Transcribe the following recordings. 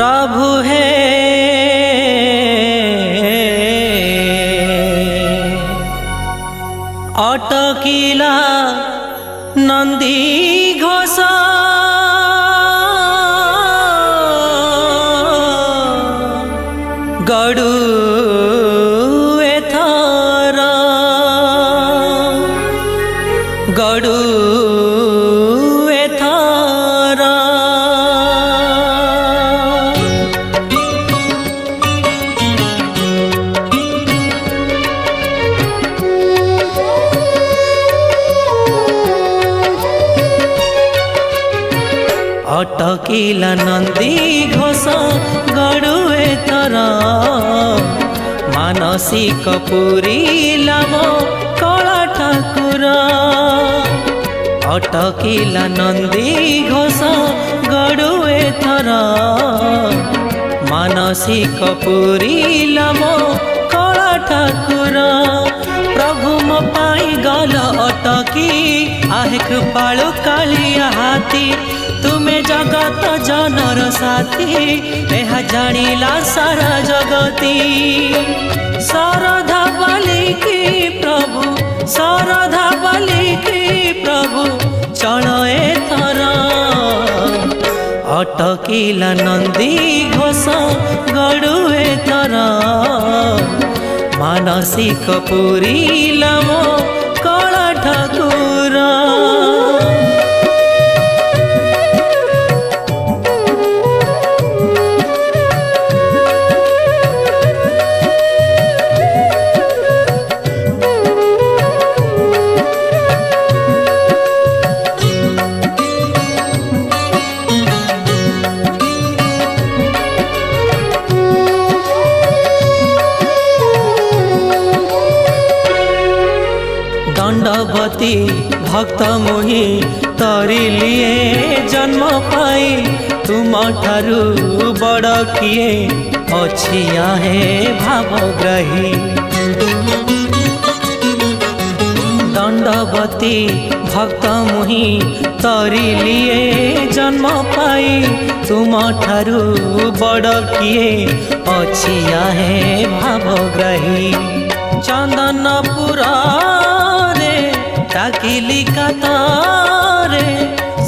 प्रभु है अटकिला नंदी घोष गड़ू एथर गड़ू एथर अटकिला नंदी घोष गड़ू एथर मानसिक पूरीला मो कला ठाकुर अटकिला नंदी घोष गड़ू एथर मानसिक पूरीला मो कला ठाकुर प्रभु मो पाई गल अटकी आहे कृपालु कालिया हाथी तुम्हें जगत जनर साथी यह जानिला सारा जगती शारदा बालिकी प्रभु शारदा बालिकी प्रभु चल एथर अटकिला नंदी घोष गड़ू एथर मानसिक पूरीला मो कला ठाकुर दंडवती भक्त मुहि तरी लिए जन्म पाई तुम ठारू बड़ किए अछिया है भावग्राही दंडवती भक्त मुहि तरी लिए जन्म पाई तुम ठारू बड़ किए अछिया है भावग्राही चंदनपुरा डाकिली कतारे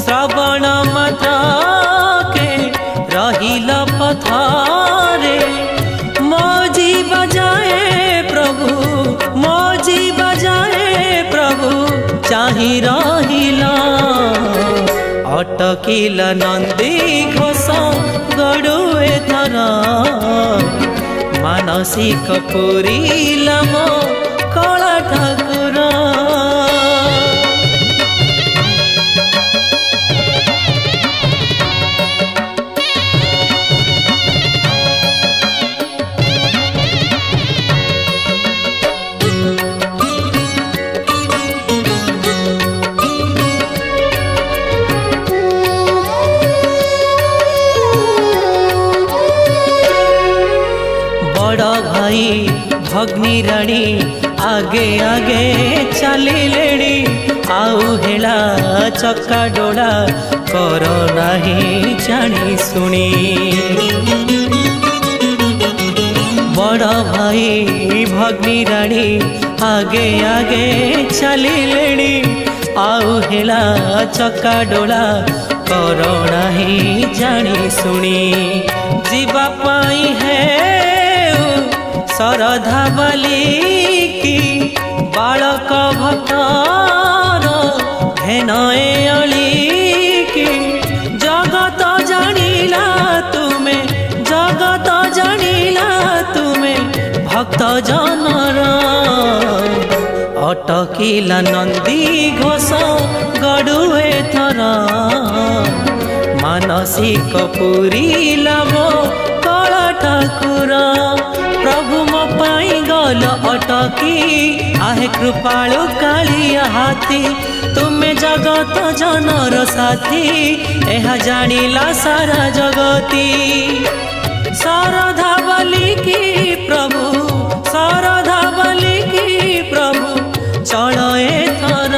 श्रवण मात्रा के रहिल पथारे मौजी बजाए प्रभु चाहि रहिला अटकिला नंदी घोष गड़ू एथर मानसिक पूरीला मो कला ठाकुर भाई भग्नी राणी आगे आगे चलिले आउ हेला चक्का डोला कर नहीं जानी सुनी बड़ भाई भग्नी राणी आगे आगे चलिले आउ हेला चक्का डोला कर नहीं जानी सुनी जीवा पाई है शारदा बालिकी बालक भक्तर भेनए अलिकी जगत जानिला तुमे भक्त जनर अटकिला नंदी घोष गड़ू एथर मानसिक पूरीला मो कला ठाकुर प्रभु मो पाई गल अटकी आहे कृपालु कालिया हाथी तुम्हें जगत जनर साथी यह जानिला सारा जगती शारदा बालिकी प्रभु चल एथर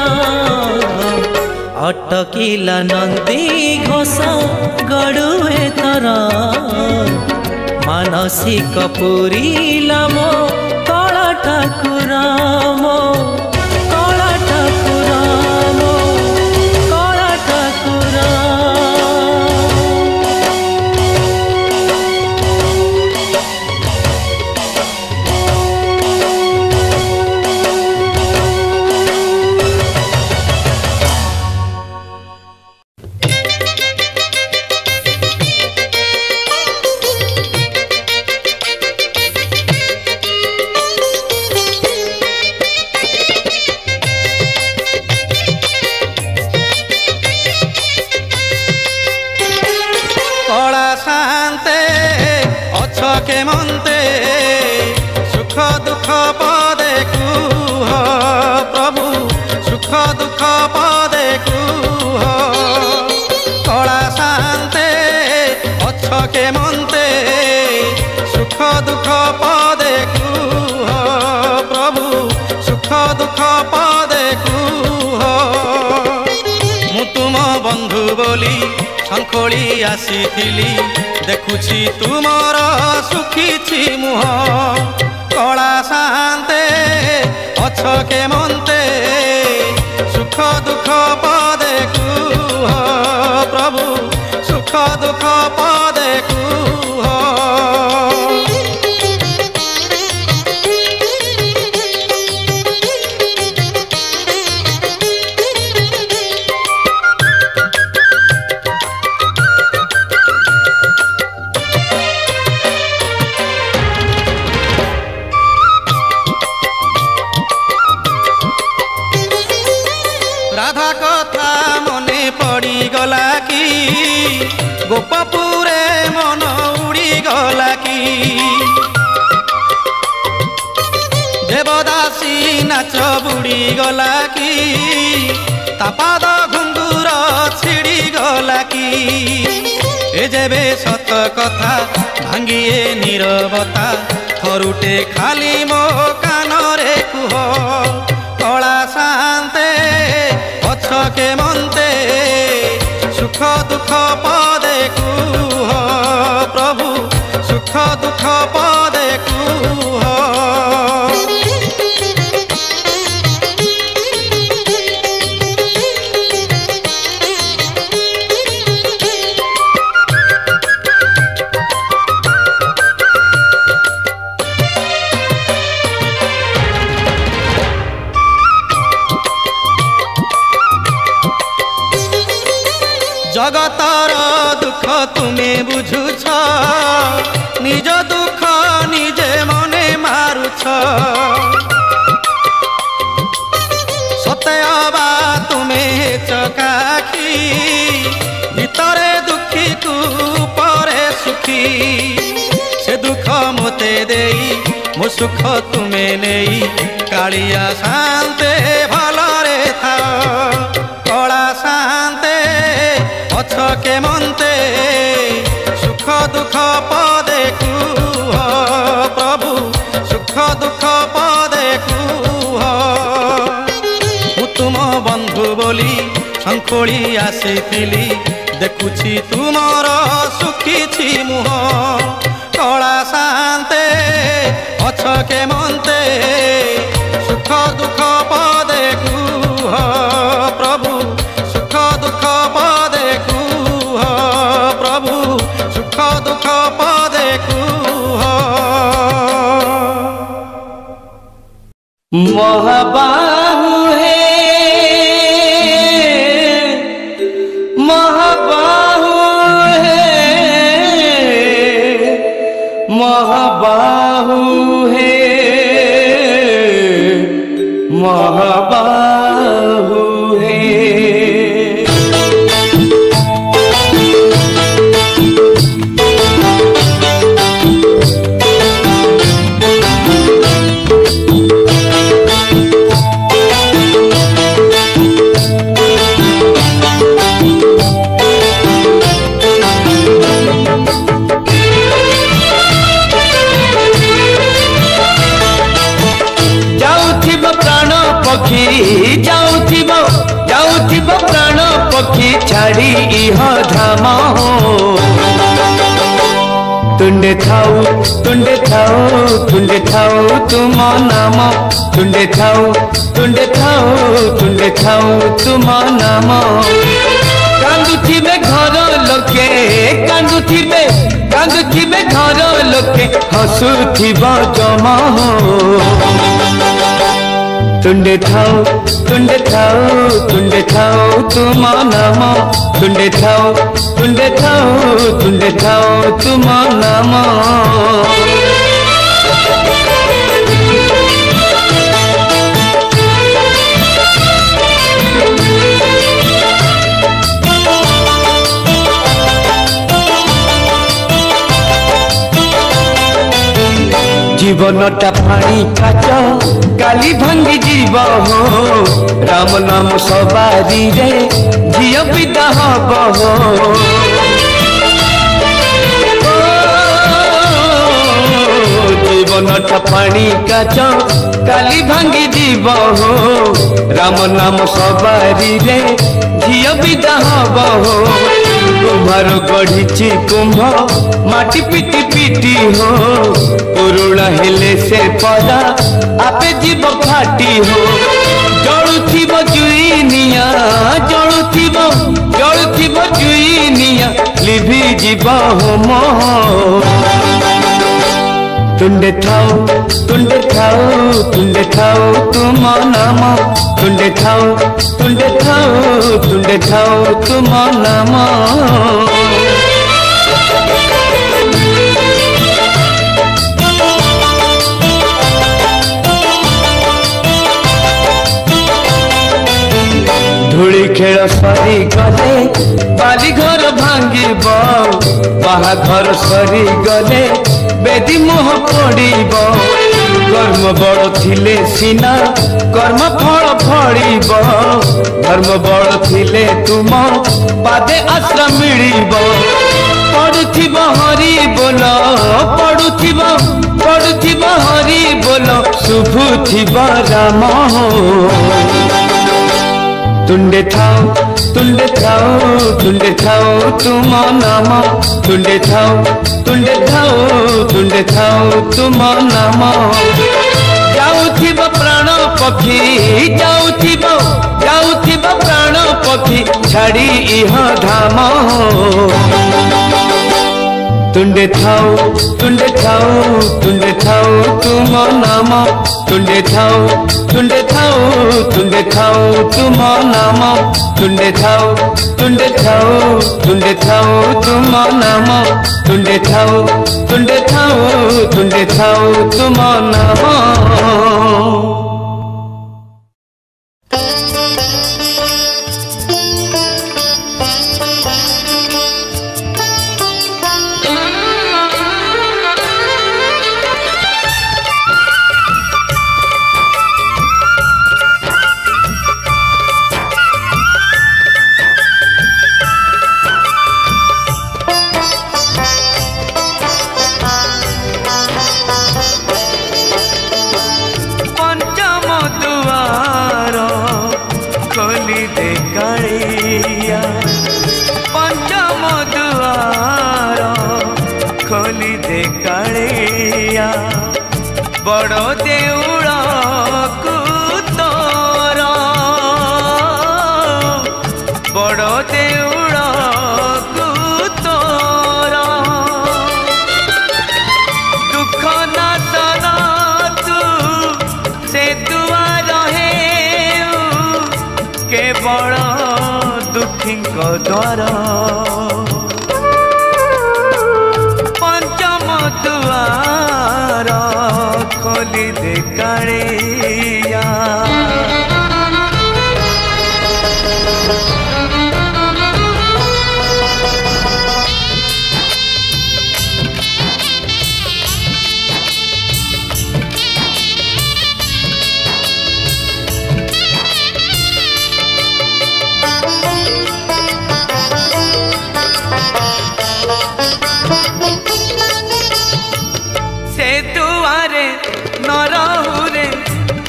अटकिला नंदी घोष गड़ुए थर मानसिक पूरीला मो कला ठाकुर मो कला ठाकुर मो कला ठाकुर। के मनते सुख दुख पदे कुह प्रभु सुख दुख पदे कुह कला शांते अछ के मनते सुख दुख पदे कुह प्रभु सुख दुख पदे कुह मु तुम बंधु बोली शंखोली आसीथिली देखुची तुमर सुखी मुह कला शांते अछ के मनते सुख दुख पदे कुह प्रभु सुख दुख पदे कुह। राधा कथा मने पड़ी गला की गोपपुरे मन उड़ी गला की देवदासी नाच बुड़ी गला की तापाद घुंगुर छिड़ी गला की ए जेबे सत कथा भांगिए नीरवता थरुटे खाली मो कान रे कुह कला शांते अछ के मनते सुख दुख पदे कुह प्रभु सुख दुख पदे कुह। जगतर दुख तुम्हें बुझुछ निज दुख निजे मने मारुछ सतयबा तुम्हें चकाखी भितरे दुखी को परे सुखी से दुख मोते देई मो सुख तुम्हें नहीं कालिया शांते भलरे था कला शांते अछ के मनते सुख दुख पदे कुह प्रभु सुख दुख पदे कुह तुम बंधु बोली शंखोली आसीथिली देखुची तुमर सुखी मुह कला शांते अछ के मनते सुख दुख पदे कुह प्रभु सुख दुख पदे कुह प्रभु सुख दुख पदे कुह। महाबाहु है महाबाहु है महाबाहु है महाबाहु है। इह धाम तुंडे थाऊ तुंडे थाऊ तुंडे थाऊ तुम नाम तुंडे थाऊ तुंडे थाऊ तुंडे थाऊ तुम नाम कांदुथिबे घर लोके कांदुथिबे घर लोके हसुथिब जमा तुंडे थाऊ तुंडे थाऊ तुंडे थाऊ तुम नाम तुंडे थाऊ तुंडे थाऊ तुंडे थाऊ तुम नाम जीवनटा पानी काच काली भांगी जीव हो राम नाम सवारी रे झियो पिता हब हो जीवनटा पानी काच काली भांगी जीव हो राम नाम सवारी रे झियो पिता हब हो कुम्हार गढ़ी कुंभ माटी पिटी पिटी हो पुरुणा हेले से पदा आपे जीव फाटी हो जलुथिब जुईनिया जलुथिब जुईनिया लिभि जीव होम तुंडे थाऊ तुंडे थाऊ तुंडे थाऊ तुम नाम तुंडे थाऊ तुंडे थाऊ तुंडे थाऊ तुम नाम धूली खेल सरी गले बाली घर भांगिब बाहाघर सरी गले बेदी मोह पड़ब कर्म बड़ थिले सीना कर्म फल फड़ब धर्म बड़ थिले तुम पादे आश्रम मिलिब पड़ुथिब हरि बोल पड़ुथिब हरि बोल शुभुथिब राम तुंडे थाऊ तुंडे थाऊ तुंडे थाऊ तुम नाम तुंडे थाऊ तुंडे थाऊ तुंडे थाऊ तुम नाम जाउथिब प्राण पक्षी जाउथिब प्राण पक्षी छाड़ी इह धाम तुंडे थाऊ तुंडे थाऊ तुंडे थाऊ तुम नाम तुंडे थाऊ तुंडे थाऊ तुंडे थाऊ तुम नाम तुंडे थाऊ तुंडे थाऊ तुंडे थाऊ तुम नाम तुंडे थाऊ तुंडे थाऊ तुंडे थाऊ तुम नाम बड़ो देउड़ को तोर बड़ो देउड़ को तोर दुख नाशन तू से दुआर हे केवल दुखी द्वार पंचम दुआर खोली दे कालिया से दुआरे नरहुरे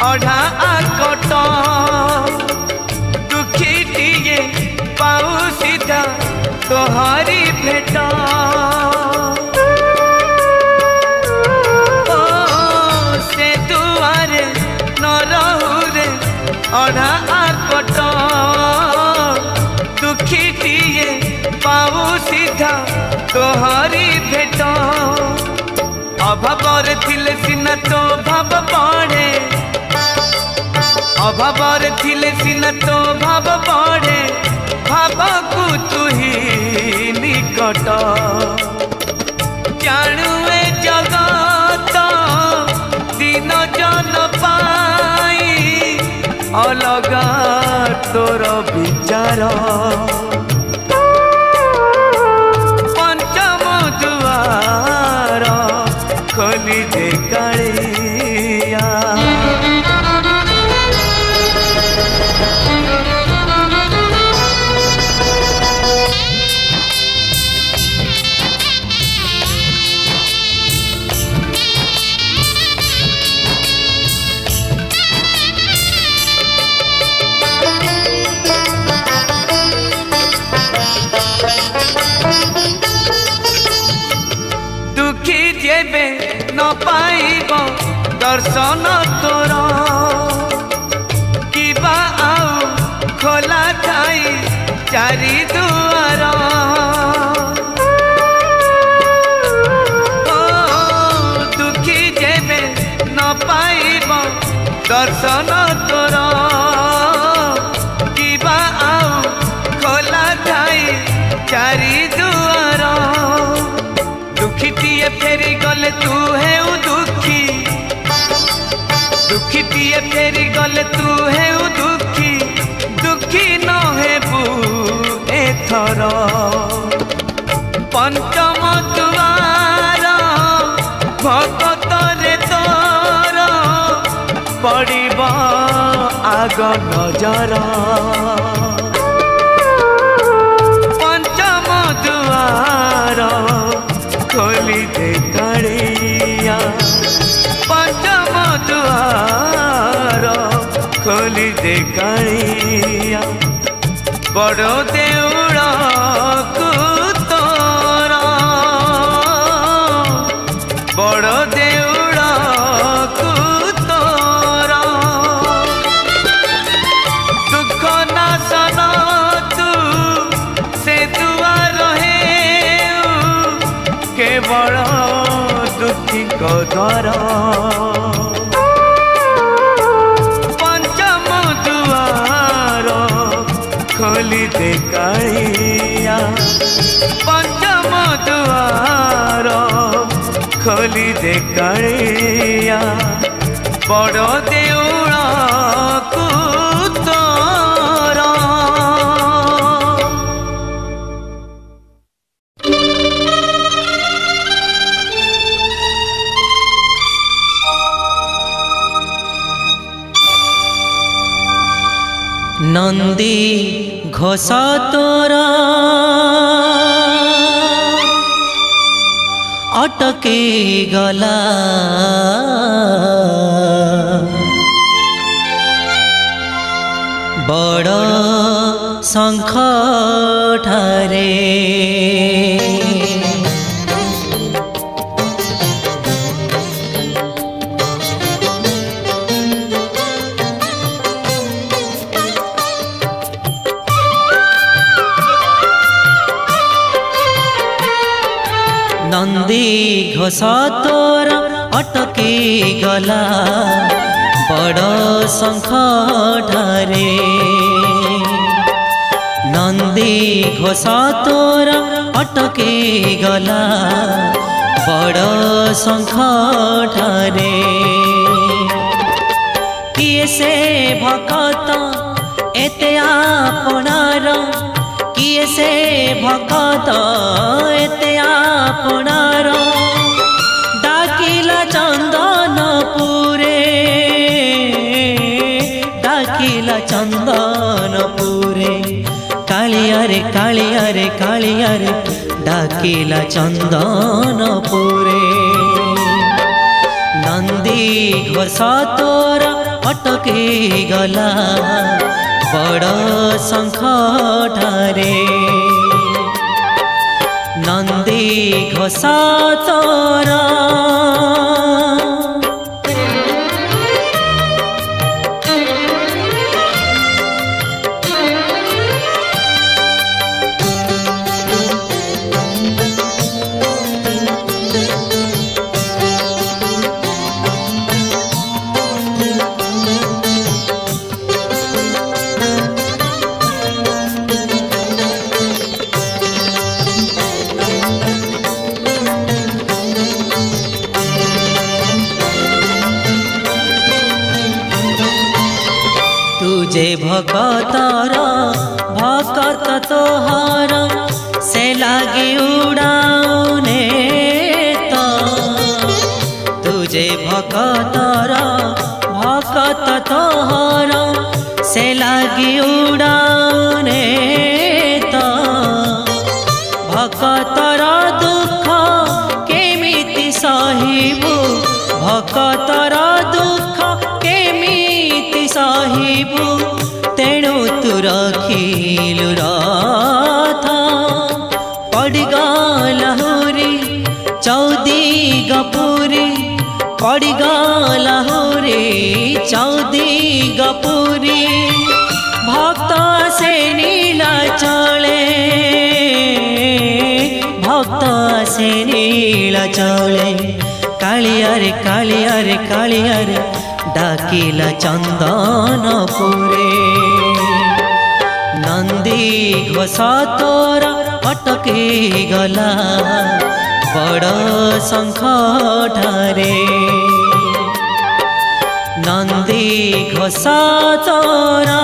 अढ़ा आकट दुखी टिए पाऊ सीधा तोहारी भेट से दुआरे न रहू रे अढ़ा आकट दुखीटिए पाऊ सीधा तोहारी भेट अभावर थिले सिना तो भाव पड़े अभावर थिले सिना तो भाव पड़े भावकु तू ही निकट जाणुए जगत दिन जन पाई अलगा तोर विचार पंचम दुआर खोली दे कालिया दुखी जेबे न पाइब दर्शन तोर किबा आउ खोला थाई चारि दुआर दुखी जेबे न पाइब दर्शन तोर किबा आउ खोला थाई चारि दुआर दुखीटिए फेरी गले तू है दुखी दुखीटिए फेरी गले तू है दुखी दुखी न हेबू एथर पंचम दुआर भगत रे तोर पड़िब आग नजर पंचम दुआर खोली दे कालिया पंचम दुआर खोली दे कालिया बड़ देउड़ को तोर बड़ देउड़ को तोर दुख नाशन तू से दुआर केवल दुखी को द्वार पंचम दुआर खोली दे कालिया पंचम दुआर खोली दे कालिया बड़ देउड़ को तोर नंदी घोष तोर अटकी गला बड़ शंख ठारे नंदी घोष तोर अटकी गला बड़ शंख ठारे नंदी घोष तोर अटकी गला बड़ शंख ठारे किए से भक्त एते आपणार किए से भक्त एते आपणार डाकिला चंदनपुरे डाकिला चंदनपुरे कालिया रे कालिया रे कालिया रे डाकिला चंदनपुरे नंदी घोष तोर अटकी गला बड़ शंख ठारे नंदी घोषा तोरा तुझे भगतर भगत तोहर से लागे उड़ाने तो तुझे भगतर भगत तोहर से लागे उड़ाने तो भगतर दुख केमिति सहिबु भगतर दुख केमिति सहिबु तेणु तू रखिलु रथ पड़गला हुरी चौदी गपुरी पड़गला हुरी चौदी गपुरी भक्त से नीला चले भक्त से नीला चले कालियारे कालियारे कालियारे डाकिला चंदन पुरे नंदी घोषा तोरा अटकी गला बड़ शंख ठारे नंदी घोषा तोरा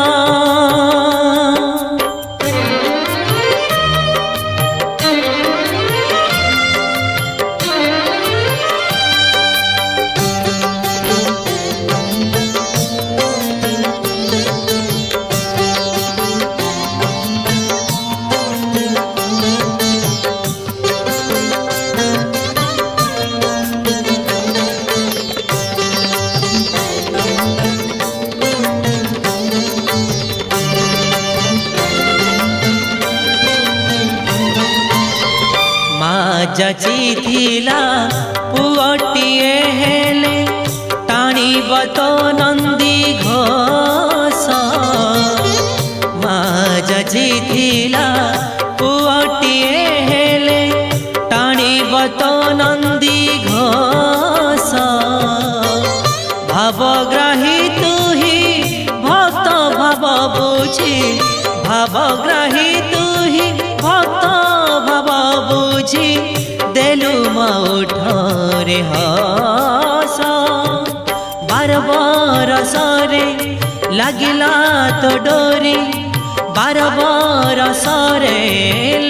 जचिथिला पुअटिए हेले टाणीब तो नंदी घोष माँ जचिथिला पुअटिए हेले टाणीब तो नंदी घोष भावग्राही तू ही भक्त भाव बुझी भावग्राही तू ही भक्त भाव बुझी देलु मौठरे हस बार बरसरे लगिला तो डोरी बार बरसरे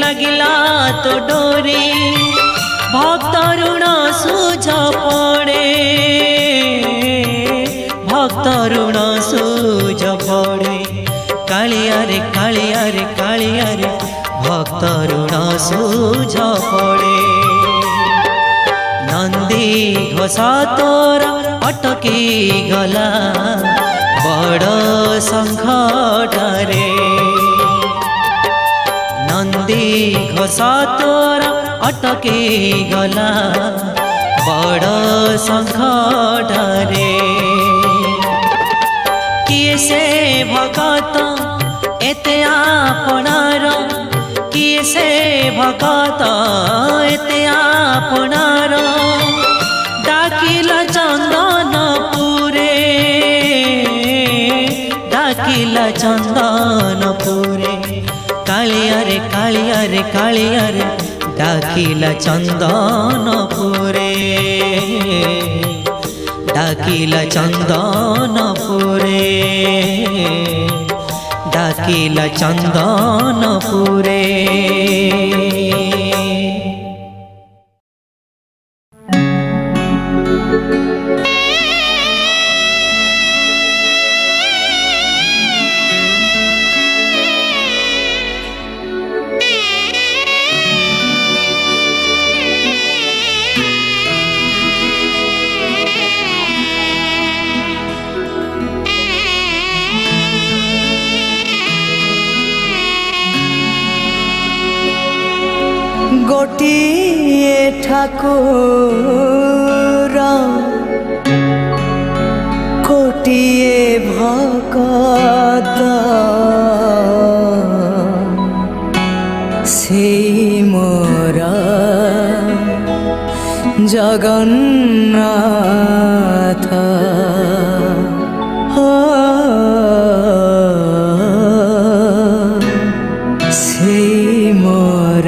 लगिला तो डोरी भक्त ऋण सूझ पड़े भक्त ऋण सूझ पड़े कालियारे कालियारे कालियारे भक्त ऋण सूझ पड़े नंदी घोषा तोरा अटकी गला बड़ शंख ठारे नंदी घोषा तोरा अटकी गला बड़ शंख ठारे किए से भगत एते आपणार किए से भगत एते आपणार डाकिला चंदन पुरे डाकिला चंदन पुरे कालियारे कालियारे कालियारे डाकिला चंदन पुरे डाकिला चंदन पुरे डाकिला चंदन पुरे गोटिए ठाकुर कोटिए भगत से मोर जगन्नाथ से मोर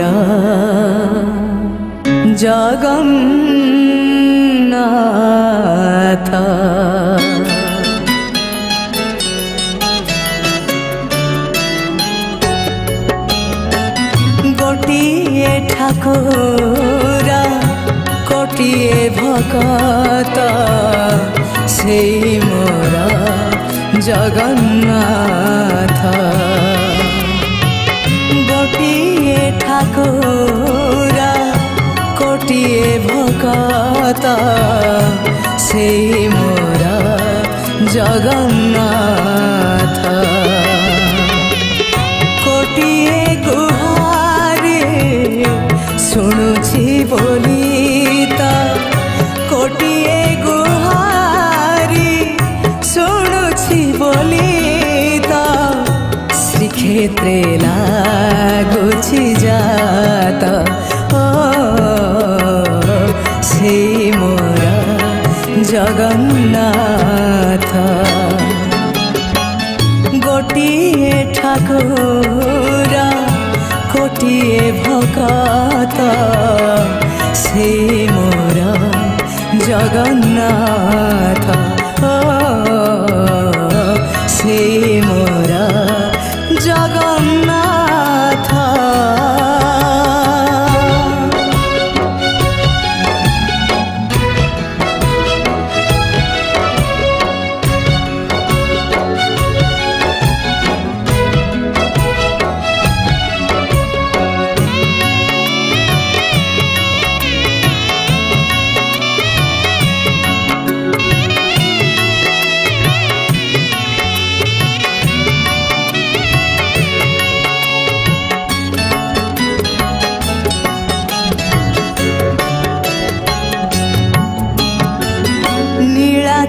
जगन्नाथ गोटिए ठाकुर कोटिए भगत से मोर जगन्नाथ गोटिए ठाकुर कोटिए भगत से मोर जगन्नाथ कोटिए गुहारी शुणुछि बोली कोटिए गुहारी शुणुछि बोली श्रीक्षेत्रे लागुछि जात से मोर जगन्नाथ गोटिए ठाकुर कोटिए भगत से मोर जगन्नाथ से मोर जगन्नाथ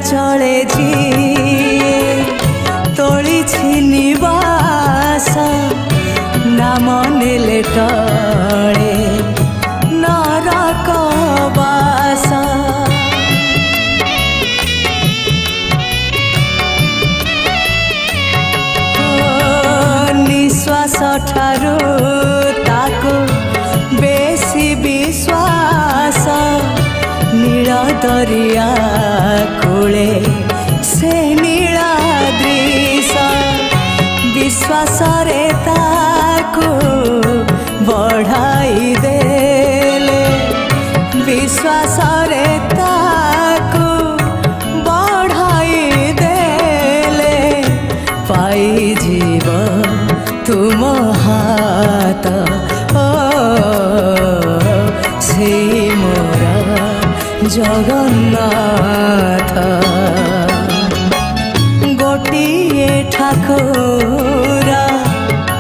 चले जिए तोड़ी निवास नाम नेले टळे नरक बास निश्वास ठारू ताको बेसी विश्वास नील दरिया कूले से नीलाद्रिश विश्वास रे ताको बढ़ाई देले विश्वास रे ताको बढ़ाई देले पाई जीव तुम हाथ से मोर जगन्नाथ गोटिए ठाकुर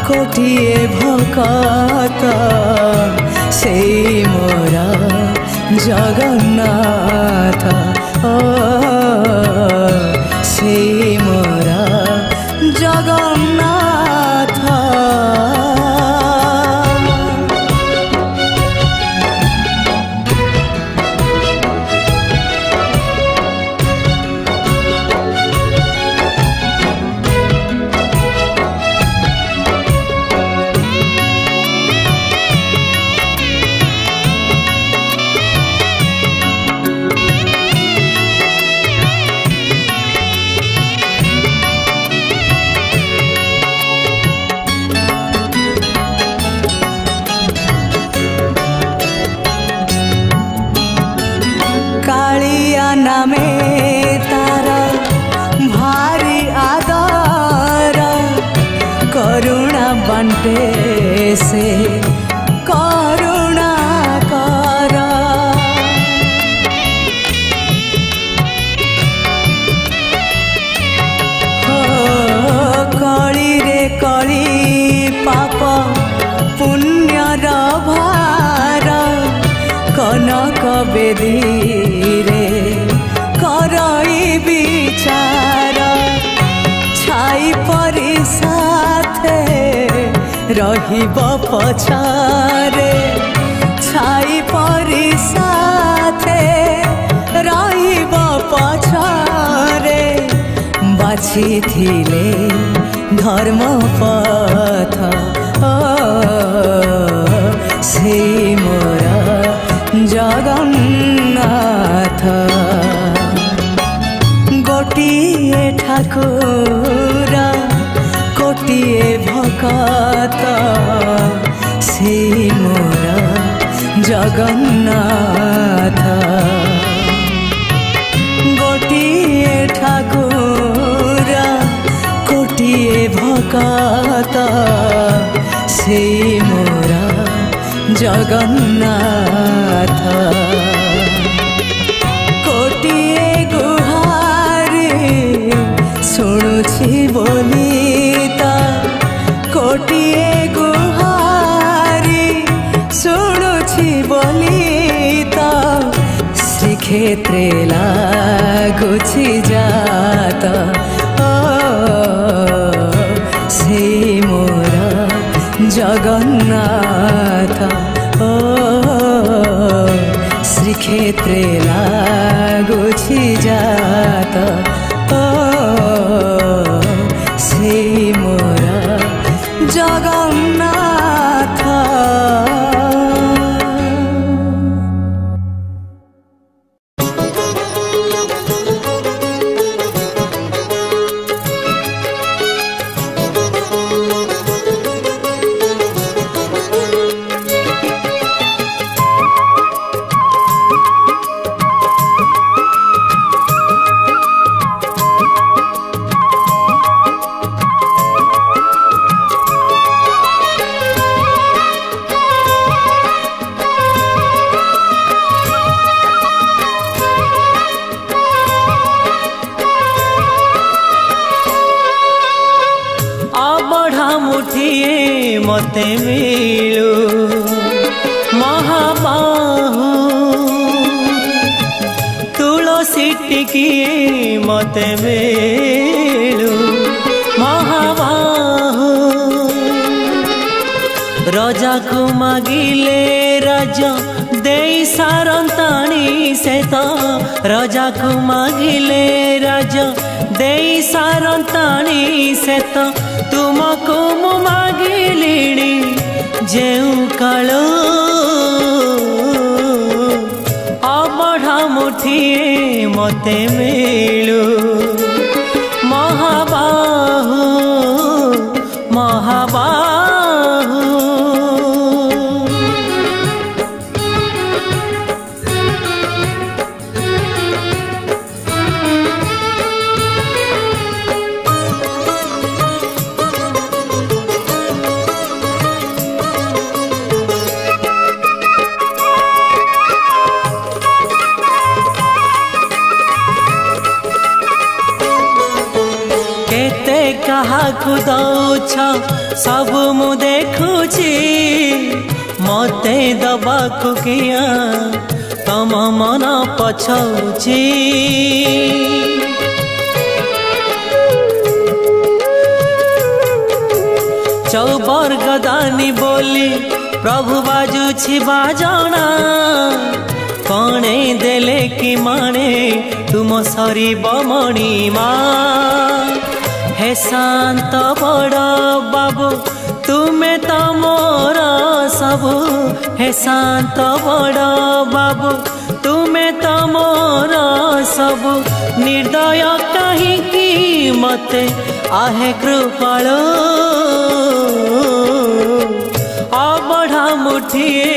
कोटिए भगत से मोर जगन्नाथ से मोर जगन्नाथ नामे तार भारी आदर करुणा बंटे से करुणा कर कली रे कली पाप पुण्यर भार धीरे करई विचार छाई परी साथे रहिब पछारे छाई परी साथे रहिब पछारे बाछि थिले धर्म पथ से मोर जगन्नाथ गोटिए ठाकुर कोटिए भकत से मोर जगन्नाथ गोटिए ठाकुर कोटिए भकत से मोर जगन्नाथ कोटिए गुहारी शुणुछि बोली ता कोटिए गुहारी शुणुछि बोली ता श्रीक्षेत्रे लागुछि जात से मोर जगन्नाथ श्रीक्षेत्रे लागुछि जात से मोर जगन्नाथ। मते मिलू महाबाहु तुलसी टिकिए मते मिलू महाबाहु रजा को मागिले राजा दे सारंताणी से तो रजा को मागिले राजा दे सारंताणी से तो तुमको मु मागिलिणी जेउ कालो अबढ़ा मुठिए मते मिलू महाबाहु महाबाहु काहाकु दौछ सब मु देखुची मते दबाकु किया तम मन पछौची चौबर गदानी बोली प्रभु बाजुछि बाजना कणे देले कि माने तुम सरी बमणी माँ हे शांत बड़ बाबू तुम्हें तो मोर सबू हे शांत बड़ बाबू तुम्हें तो मोर सबू निर्दय कहीं मते आहे कृपाल अबढ़ा मुठिए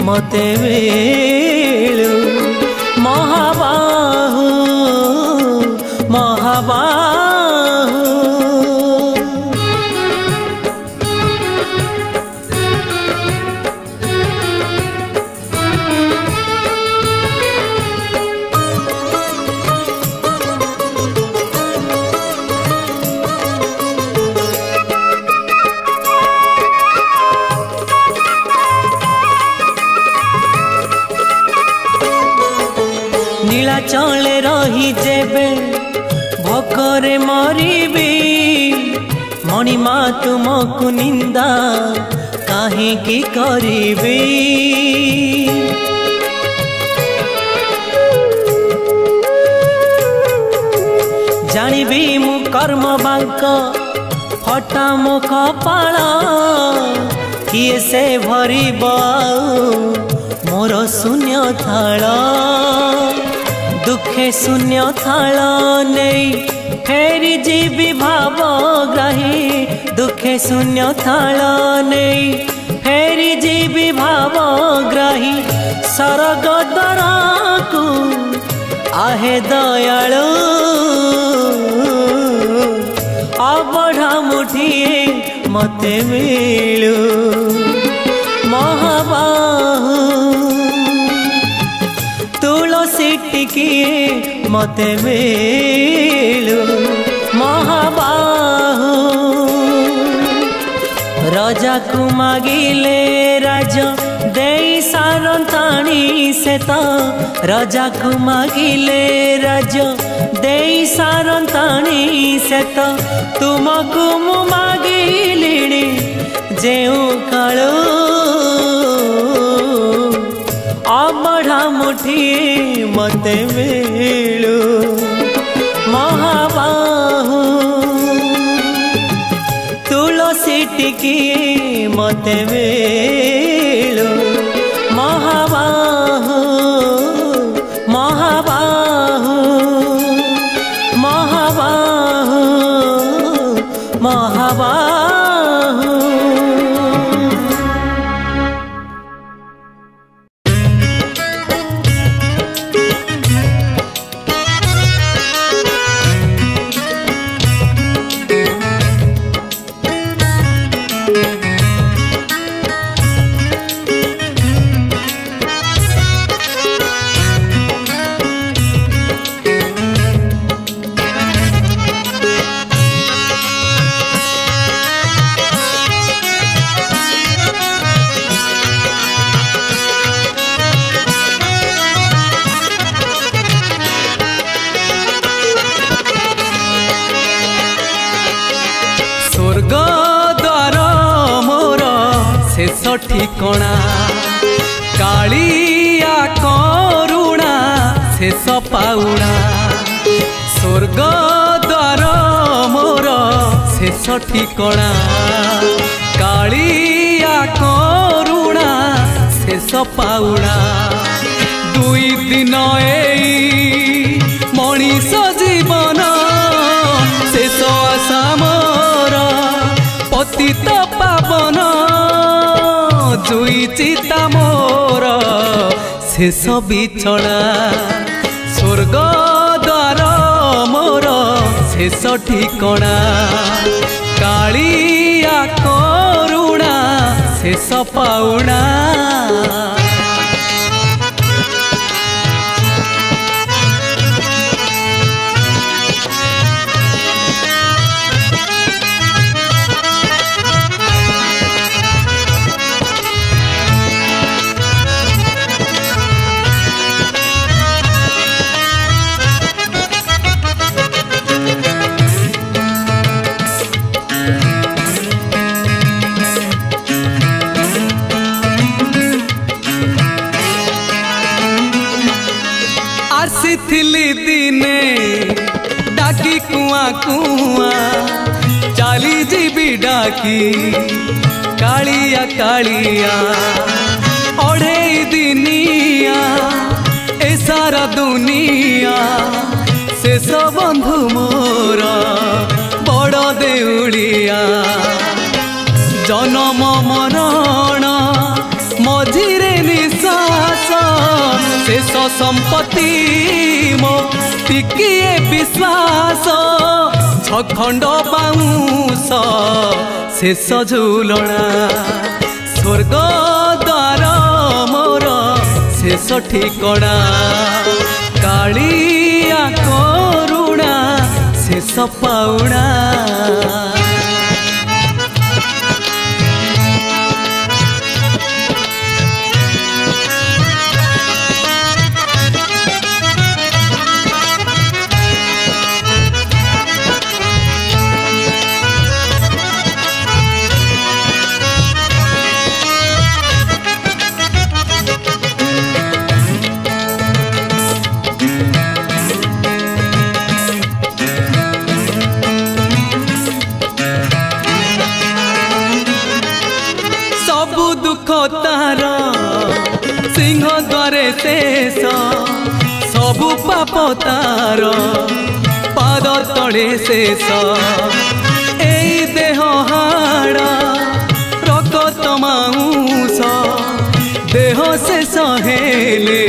मते मिलू महाबाहु महाबाहु जेबे भोकरे मरिबी मणिमा तुमको निंदा काहेकि करिबी जानिबी मु कर्म बांक फटा मो कपाल किए से भरिब मोर शून्य थाल दुखे शून्य थाल नहीं फेरी जीवी भावग्राही दुखे शून्य थाल नहीं फेरी जीवी भावग्राही सरग द्वारा को आहे दयालु अबढ़ा मुठिए मते मिलू महाबाहु तुलसी टिकिए मते मिलू महाबाहु राजा को मागिले राज दे सारंताणी से तो राजा को मागिले राज दे सारंताणी से तो तुमको मु मागिली जेऊ कालू अबढ़ा मुठिए मते मिलू महाबाहु तुलसी टिकिए मते मिलू महाबाहु महाबाहु महाबाहु महाबाहु ठिकणा कालिया करुणा शेष पाउणा स्वर्ग द्वार मोर शेष ठिकणा कालिया करुणा शेष पाउणा दुई दिन एई मनीष जीवन शेष आशा मोर पतित पावन जुई चिता मोर शेष बिछड़ा स्वर्ग द्वार मोर शेष ठिकणा कालिया करुणा शेष पाउणा आसिथिली दिने डाकी कुआ कुआ चाली जीबी डाकी कालिया कालिया ओढ़े दिनिया ए सारा दुनिया शेष बंधु मोर बड़ देउलिया जन्म मरण मझिरे निश्वास शेष संपत्ति मो टिकिए विश्वास छखंड बाउंस शेष झुलणा स्वर्ग द्वार मोर शेष ठिकणा कालिया करुणा शेष पाउणा शेष सबु पाप तार पाद तले शेष एई देह हाड़ा रक्त मांस देह शेष हेले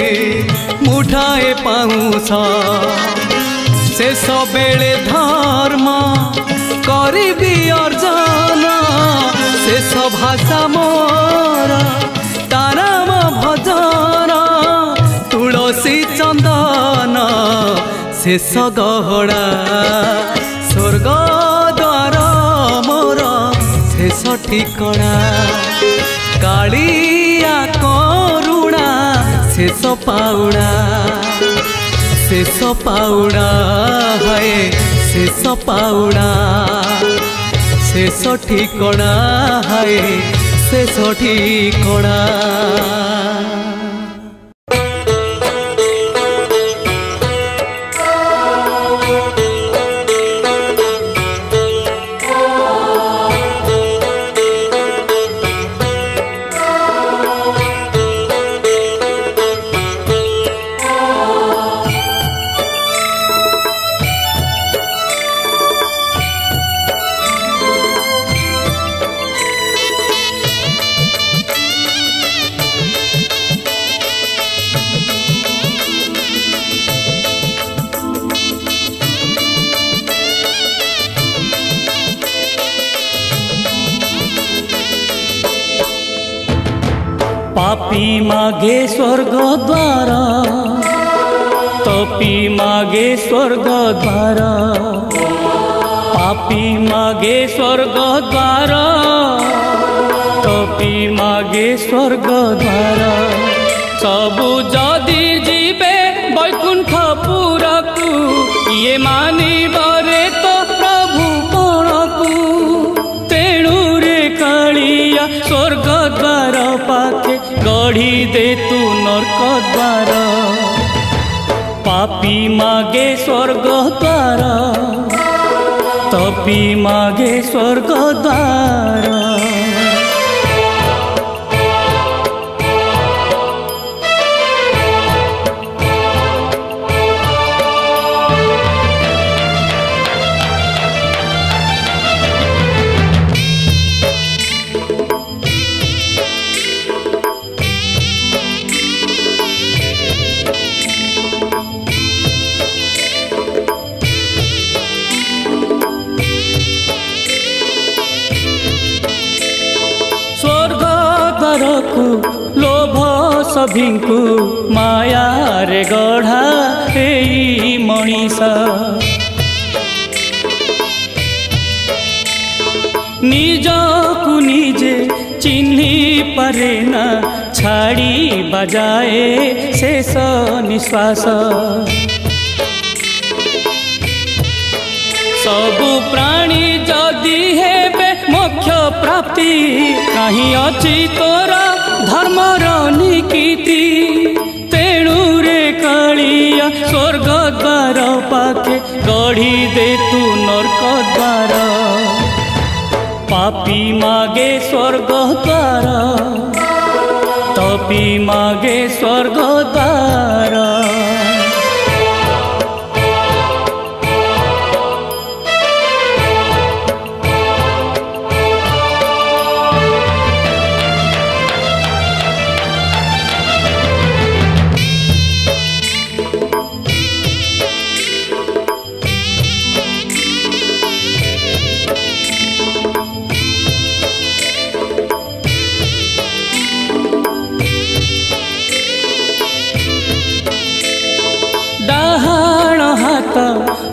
मुठाए पाऊस शेष बेले धर्म करिबी अर्जन शेष भाषा मोर ताराम भजन तुलसी चंदन शेष गहड़ा स्वर्ग द्वार मोर शेष ठिकଣା कालिया करुणा शेष पाउणा है शेष पाउणा शेष ठिकଣା है शेष ठिकଣା। पापी मागे स्वर्ग द्वार तपी मागे स्वर्ग द्वार पापी मागे स्वर्ग द्वार तपी मागे स्वर्ग द्वार सबु जदि जीवे वैकुंठपुरकु ये मानिबरे तो प्रभु कोणकु तेणु रे कालिया स्वर्ग द्वार पाखे गढ़ी दे तू नरक द्वार पापी मागे स्वर्ग द्वार तपी मागे स्वर्ग द्वार। लोभ सभिंकु माया रे गढ़ा एई मनीष निजकु निजे चिन्ही पारे ना छाड़ी बजाए शेष निश्वास सबु प्राणी जदि हेबे मोक्ष प्राप्ति कहीं अछि तोरा धर्मर निकीति तेणु रे कालिया स्वर्ग द्वार पाखे गढ़ी दे तू नरक द्वार पापी मागे स्वर्ग द्वार तपी मागे स्वर्ग द्वार।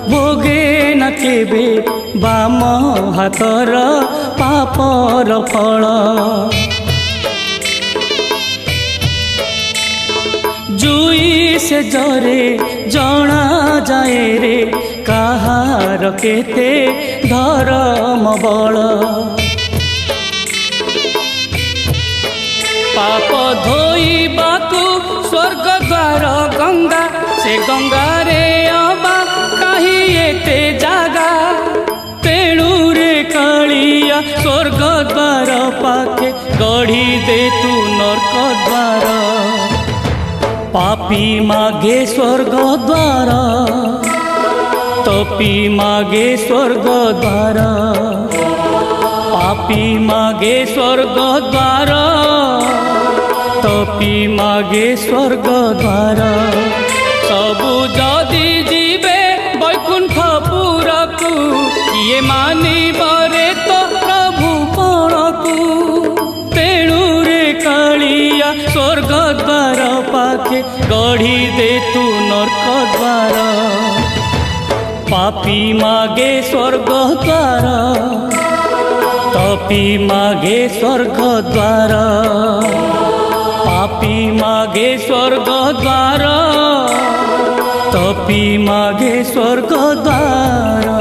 भोगे न केबे बाम हातर पापर फल जुई से जरे जना जाए रे काहार केते धर्म बल पाप धोइबाकु स्वर्ग द्वार गंगा से गंगा रे अबा कहीं एते जागा तेणु रे कालिया स्वर्ग द्वार पाखे गढ़ी दे तू नरक द्वार पापी मागे स्वर्ग द्वार तपी मागे स्वर्ग द्वार पापी मागे स्वर्ग द्वार तपी मागे स्वर्ग द्वार सबु जदि जीवे वैकुंठपुरकु किए मानिबरे तो प्रभु पणकु तेणु रे कालिया स्वर्ग द्वार पाखे गढ़ी दे तू नरक द्वार पापी मागे स्वर्ग द्वार तपी मागे स्वर्ग द्वार पापी मागे स्वर्ग द्वार तपी मागे स्वर्ग द्वार।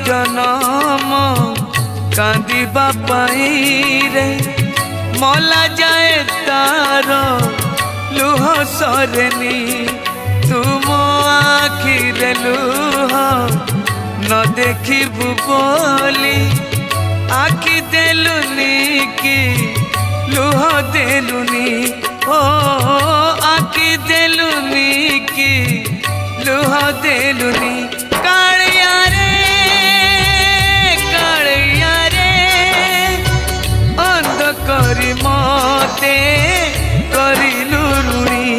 जनम कांदिबा पाई रे मला जाए तार लुह सरनी तुम आखिरे लुह न देखिबु बोली आखि देलुनी कि लुह देलुनी ओ आखि देलुनी कि लुह देलुनी कालिया रे अंध करी मते करिलु ऋणी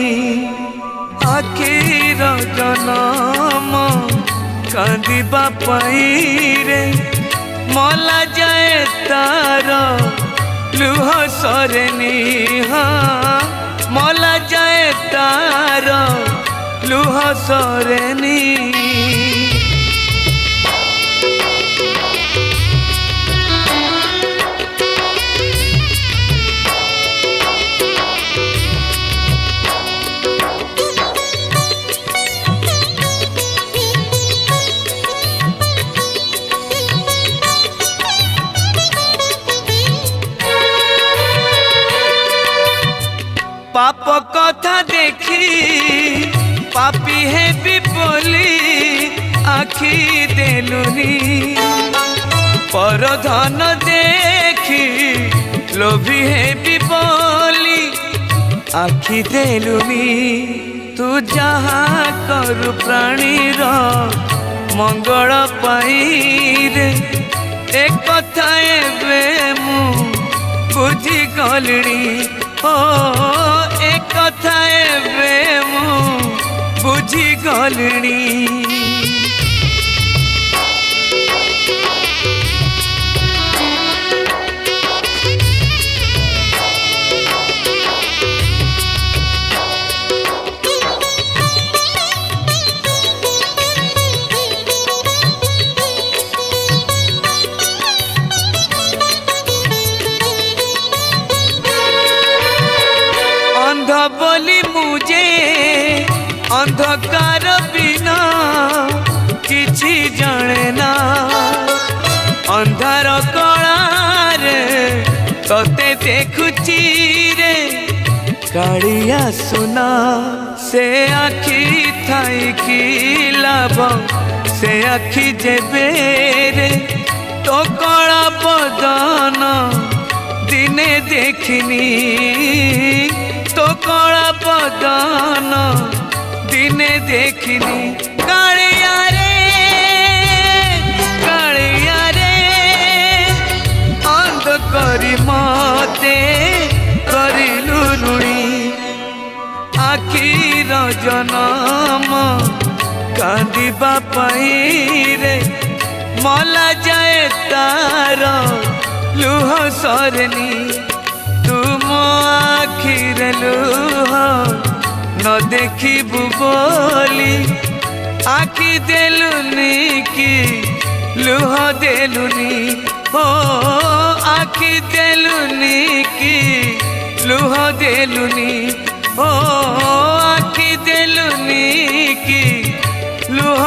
आखिर जनम कांदिबा पाई रे मला जाए तार लुह सरनी हाँ मला जाए तार लुह सरनी पाप कथा देखी पापी है भी बोली आखि देलुनी पर धन देखी लोभी है भी बोली आखि देलुनी तू जहाँ करू प्राणी रो मंगल पाई रे एक कथा एबे मु बुझी गलिनी ओ एक कथा एबे मु बुझी गलिनी अंध बोली मुझे अंधकार बिना किछि जाने ना अंधार कलारे तते देखुची रे कालिया सुना से आखि थाई की लाभ से आखि जेबे रे तो कला बदन दिने देखिनी तो कला बदन दिने देखिनी कालिया रे अंध करी मते करिलु ऋणी आखिर जनम कांदिबा पाई रे मला जाए तार लुह सरनी तू आखिरे लुह न देखिबु बोली आखि देलुनी कि लुह देलुनी हो आखि देलुनी कि लुह देलुनी हो आखि देलुनी कि लुह